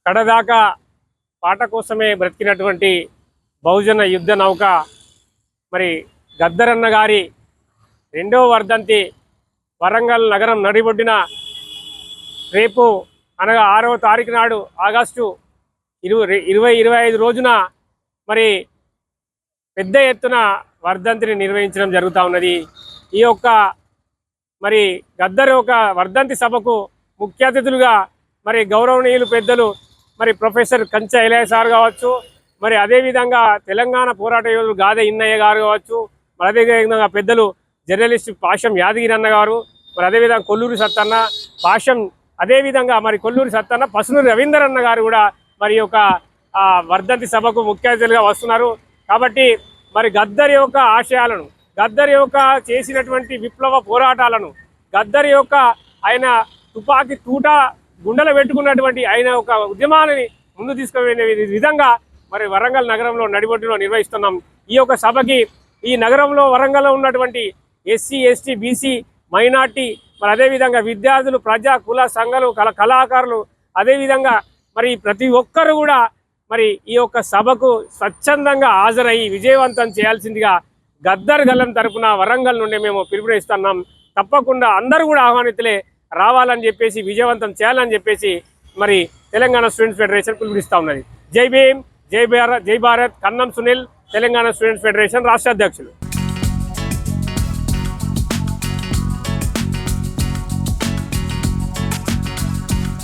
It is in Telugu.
కడదాకా పాట కోసమే బ్రతికినటువంటి బహుజన యుద్ధ నౌక మరి గద్దరన్న గారి రెండవ వర్ధంతి వరంగల్ నగరం నడిబొడ్డిన రేపు అనగా 6వ తారీఖు నాడు ఆగస్టు 2025 రోజున మరి పెద్ద ఎత్తున వర్ధంతిని నిర్వహించడం జరుగుతూ ఉన్నది. ఈ యొక్క మరి గద్దర్ ఒక వర్ధంతి సభకు ముఖ్య అతిథులుగా మరి గౌరవనీయులు పెద్దలు మరి ప్రొఫెసర్ కంచె ఐలయ్య సార్ కావచ్చు, మరి అదేవిధంగా తెలంగాణ పోరాట యోధులు గాదె ఇన్నయ్య గారు కావచ్చు, మరి అదేవిధంగా పెద్దలు జర్నలిస్ట్ పాషం యాదగిరి అన్న గారు, మరి అదేవిధంగా కొల్లూరి సత్తన్న పాషం, అదేవిధంగా మరి కొల్లూరి సత్తన్న పసునూరి రవీందర్ అన్న గారు కూడా మరి యొక్క వర్ధంతి సభకు ముఖ్య అతిథులుగా వస్తున్నారు. కాబట్టి మరి గద్దర్ యొక్క ఆశయాలను, గద్దర్ యొక్క చేసినటువంటి విప్లవ పోరాటాలను, గద్దర్ యొక్క ఆయన తుపాకీ తూట గుండెలు పెట్టుకున్నటువంటి ఆయన ఒక ఉద్యమాన్ని ముందు తీసుకువెళ్ళే విధంగా మరి వరంగల్ నగరంలో నడిబొడ్డులో నిర్వహిస్తున్నాం. ఈ యొక్క సభకి ఈ నగరంలో వరంగల్లో ఉన్నటువంటి ఎస్సీ ఎస్టీ బీసీ మైనార్టీ, మరి అదేవిధంగా విద్యార్థులు, ప్రజా కుల సంఘాలు, కళాకారులు, అదేవిధంగా మరి ప్రతి ఒక్కరు కూడా మరి ఈ యొక్క సభకు స్వచ్ఛందంగా హాజరయ్యి విజయవంతం చేయాల్సిందిగా గద్దర్ గల్లం తరపున వరంగల్ నుండి మేము పిలుపునిస్తున్నాం. తప్పకుండా అందరూ కూడా ఆహ్వానితులే రావాలని చెప్పేసి, విజయవంతం చేయాలని చెప్పేసి మరి తెలంగాణ స్టూడెంట్స్ ఫెడరేషన్ పిలుపునిస్తూ ఉన్నది. జై భీమ్, జై భారత్. కన్నం సునీల్, తెలంగాణ స్టూడెంట్స్ ఫెడరేషన్ రాష్ట్ర అధ్యక్షులు.